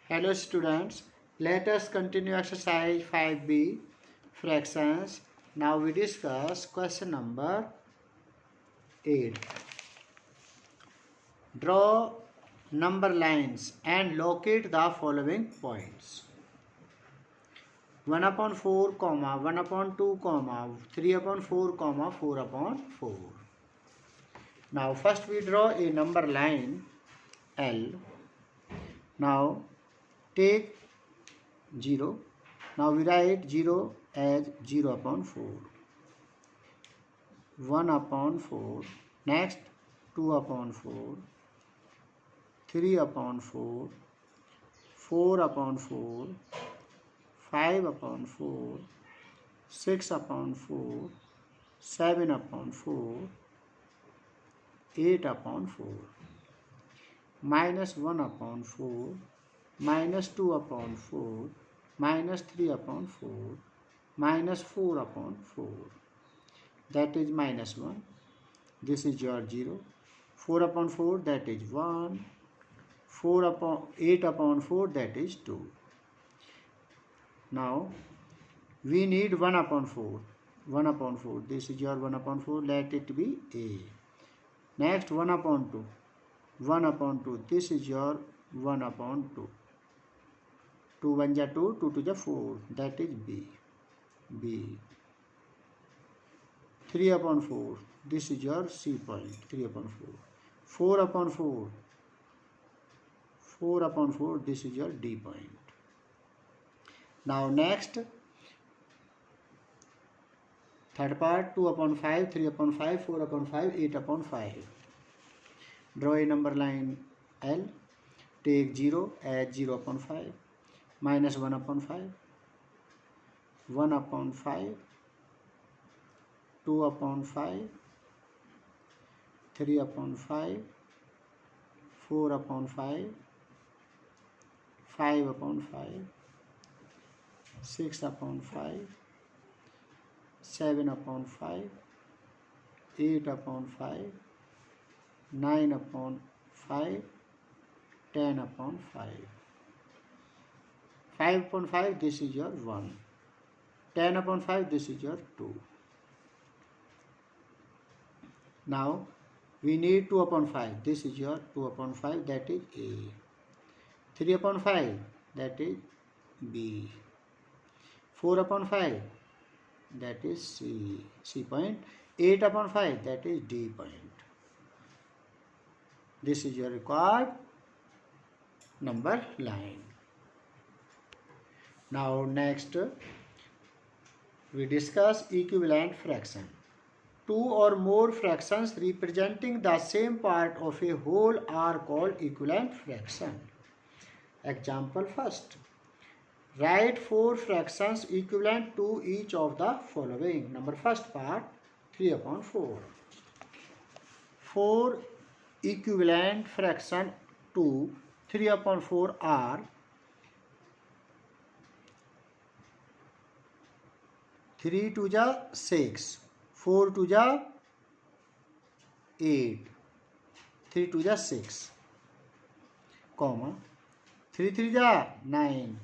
Hello students, let us continue exercise 5b fractions. Now we discuss question number 8. Draw number lines and locate the following points. 1 upon 4, 1 upon 2, 3 upon 4, 4 upon 4. Now first we draw a number line L. Now take 0. Now we write 0 as 0 upon 4. 1 upon 4. Next 2 upon 4. 3 upon 4. 4 upon 4. 5 upon 4. 6 upon 4. 7 upon 4. 8 upon 4. Minus 1 upon 4. Minus 2 upon 4. Minus 3 upon 4. Minus 4 upon 4. That is minus 1. This is your 0. 4 upon 4, that is 1. 8 upon 4, that is 2. Now we need 1 upon 4. 1 upon 4. This is your 1 upon 4. Let it be A. Next 1 upon 2. 1 upon 2. This is your 1 upon 2. 2 1 ja 2. 2 2 ja 4. That is B. B. 3 upon 4. This is your C point. 3 upon 4. 4 upon 4. 4 upon 4. This is your D point. Now next, third part, 2 upon 5, 3 upon 5, 4 upon 5, 8 upon 5. Draw a number line L. Take 0 as 0 upon 5. Minus 1 upon 5. 1 upon 5. 2 upon 5. 3 upon 5. 4 upon 5. 5 upon 5. 6 upon 5. 7 upon 5. 8 upon 5. 9 upon 5. 10 upon 5. 5 upon 5, this is your 1. 10 upon 5, this is your 2. Now we need 2 upon 5. This is your 2 upon 5, that is A. 3 upon 5, that is B. 4 upon 5, that is C point. 8 upon 5, that is D point. This is your required number line. Now next we discuss equivalent fraction. Two or more fractions representing the same part of a whole are called equivalent fraction. Example first. Write 4 fractions equivalent to each of the following. Number first part, 3 upon 4. 4 equivalent fraction to 3 upon 4 are 3 2 ja 6, 4 2 ja 8, 3 2 ja 6, comma 3 3 ja 9,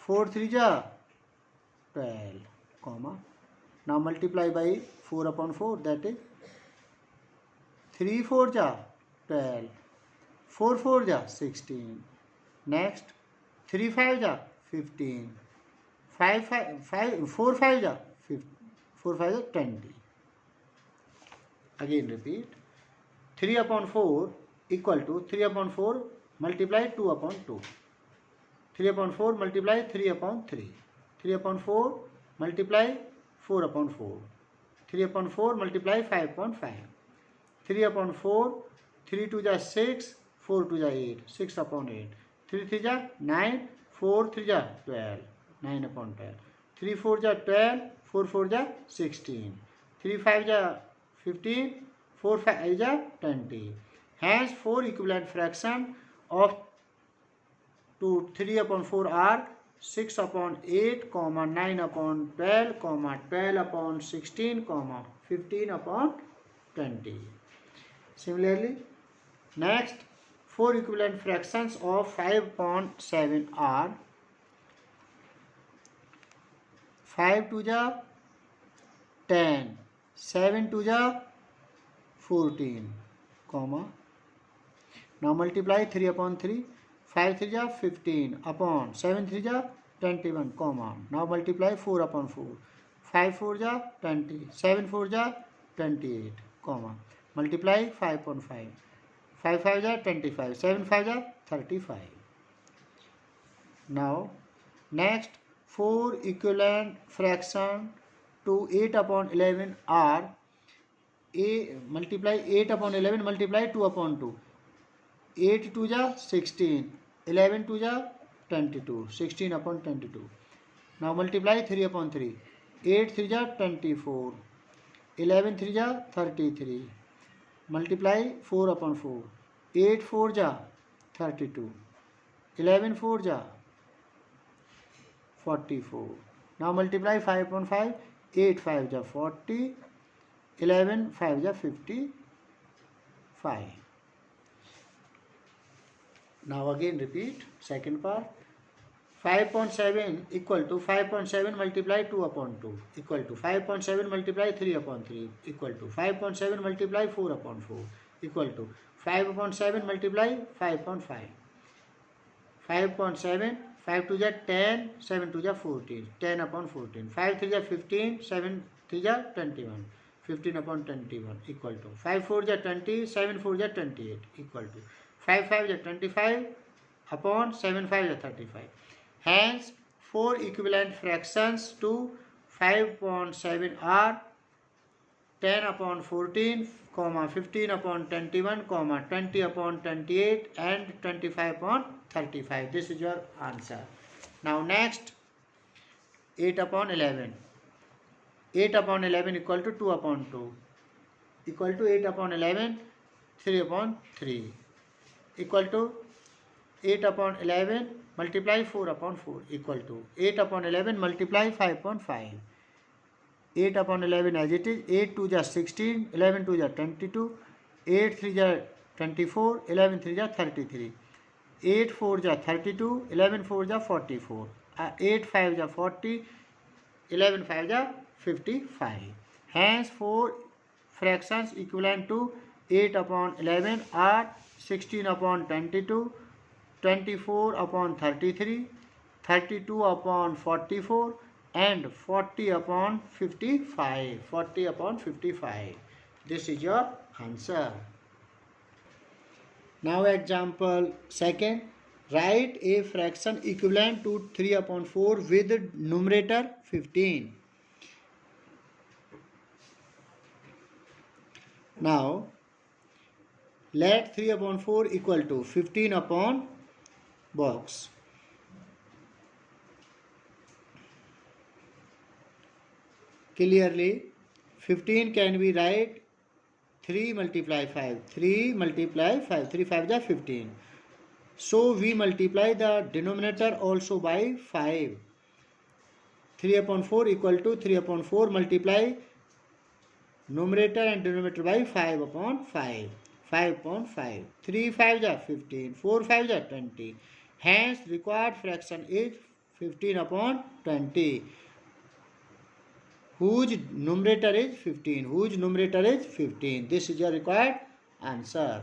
4 3 ja 12, comma. Now multiply by 4 upon 4, that is 3 4 ja 12, 4 4 ja 16. Next 3 5 ja 15, 4 5 ja 20. Again repeat. 3 upon 4 equal to 3 upon 4 multiply 2 upon 2. 3 upon 4 multiply 3 upon 3. 3 upon 4 multiply 4 upon 4. 3 upon 4 multiply 5 upon 5. 3 upon 4, 3 2 ja 6, 4 2 ja 8, 6 upon 8. 3 3 ja 9, 4 3 ja 12, 9 upon 12. 3 4 ja 12, 4 4 ja 16. 3 5 ja 15, 4 5 ja 20. Hence 4 equivalent fraction of 3 upon 4 are 6 upon 8, 9 upon 12, 12 upon 16, 15 upon 20. Similarly, next 4 equivalent fractions of 5 upon 7 are 5 to the 10, 7 to the 14, comma. Now multiply 3 upon 3, 5 3 ja 15 upon 7 3 ja 21, comma. Now multiply 4 upon 4, 5 4 ja 20, 7 4 ja 28, comma. Multiply 5 upon 5, 5 5 ja 25, 7 5 ja 35. Now next 4 equivalent fraction to 8 upon 11 are multiply 8 upon 11 multiply 2 upon 2. 8 to the 16, 11 to the 22, 16 upon 22. Now multiply 3 upon 3, 8 3 the 24, 11 3 the 33. Multiply 4 upon 4, 8 4 the 32, 11 4 the 44. Now multiply 5 upon 5, 8 5 the 40, 11 5 the 55. Now again repeat second part. 5.7 equal to 5.7 multiply 2 upon 2 equal to 5.7 multiply 3 upon 3 equal to 5.7 multiply 4 upon 4 equal to 5 upon 7 multiply 5 upon 5. 5.7, 5 to the 10, 7 to the 14, 10 upon 14, 5 to the 15, 7 to the 21, 15 upon 21 equal to 5 4 the 20, 7 4 the 28 equal to 5 5 the 25 upon 7 5 the 35. Hence 4 equivalent fractions to 5 upon 7 are 10 upon 14, 15 upon 21, 20 upon 28 and 25 upon 35. This is your answer. Now next 8 upon 11. 8 upon 11 equal to 2 upon 2 equal to 8 upon 11, 3 upon 3 equal to 8 upon 11 multiply 4 upon 4 equal to 8 upon 11 multiply 5 upon 5. 8 upon 11 as it is, 8 2 is 16, 11 2 is 22, 8 3 is 24, 11 3 is 33, 8 4 is 32, 11 4 is 44, 8 5 is 40, 11 5 is 55. Hence 4 fractions equivalent to 8 upon 11 are 16 upon 22, 24 upon 33, 32 upon 44 and 40 upon 55. 40 upon 55. This is your answer. Now example second. Write a fraction equivalent to 3 upon 4 with numerator 15. Now let 3 upon 4 equal to 15 upon box. Clearly 15 can be write 3 multiply 5, 3 multiply 5, 3 5 is 15. So we multiply the denominator also by 5. 3 upon 4 equal to 3 upon 4 multiply numerator and denominator by 5 upon 5. 5 upon 5. 3 5 is 15, 4 5 is 20. Hence required fraction is 15 upon 20. Whose numerator is 15? Whose numerator is 15? This is your required answer.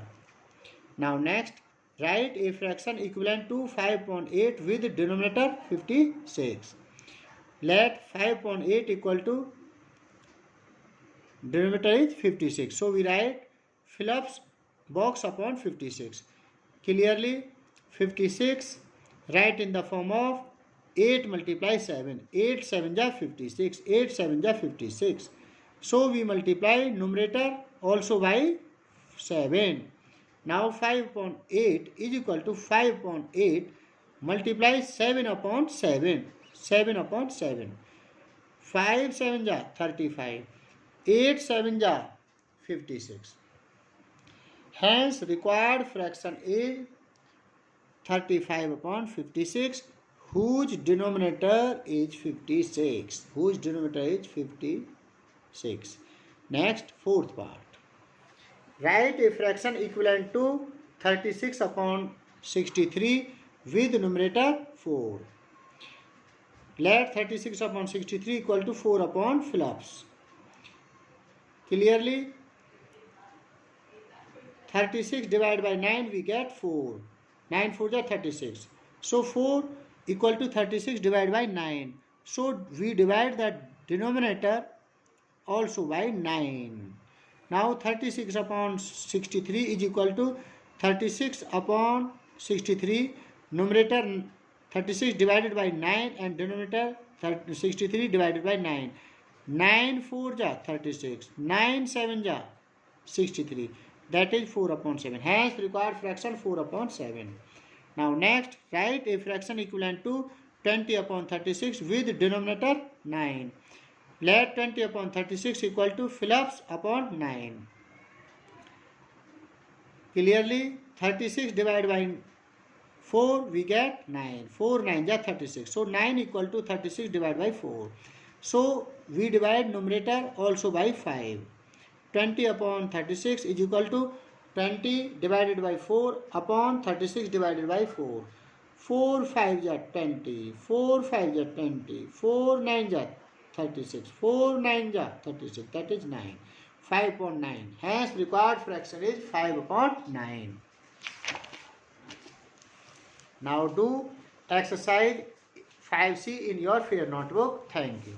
Now next, write a fraction equivalent to 5 upon 8 with denominator 56. Let 5 upon 8 equal to denominator is 56. So we write Phillips box upon 56. Clearly 56 write in the form of 8 multiply 7. 8 7 is 56. 8 7 is 56. So we multiply numerator also by 7. Now 5 upon 8 is equal to 5 upon 8 multiply 7 upon 7. 7 upon 7. 5 7 is 35. 8 7 is 56. Hence required fraction is 35 upon 56, whose denominator is 56. Whose denominator is 56. Next, fourth part. Write a fraction equivalent to 36 upon 63 with numerator 4. Let 36 upon 63 equal to 4 upon Phillips. Clearly, 36 divided by 9 we get 4. 9 4 is 36. So 4 equal to 36 divided by 9. So we divide the denominator also by 9. Now 36 upon 63 is equal to 36 upon 63. Numerator 36 divided by 9 and denominator 63 divided by 9. 9 4 ja 36. 9 7 ja 63. That is 4 upon 7. Hence required fraction 4 upon 7. Now next, write a fraction equivalent to 20 upon 36 with denominator 9. Let 20 upon 36 equal to Phillips upon 9. Clearly, 36 divided by 4 we get 9. 4 9 is 36. So 9 equal to 36 divided by 4. So we divide numerator also by 5. 20 upon 36 is equal to 20 divided by 4 upon 36 divided by 4. 4 5 is 20. 4 5 is 20. 4 9 is 36. 4 9 is 36. That is 9. 5 upon 9. Hence required fraction is 5 upon 9. Now do exercise 5C in your fair notebook. Thank you.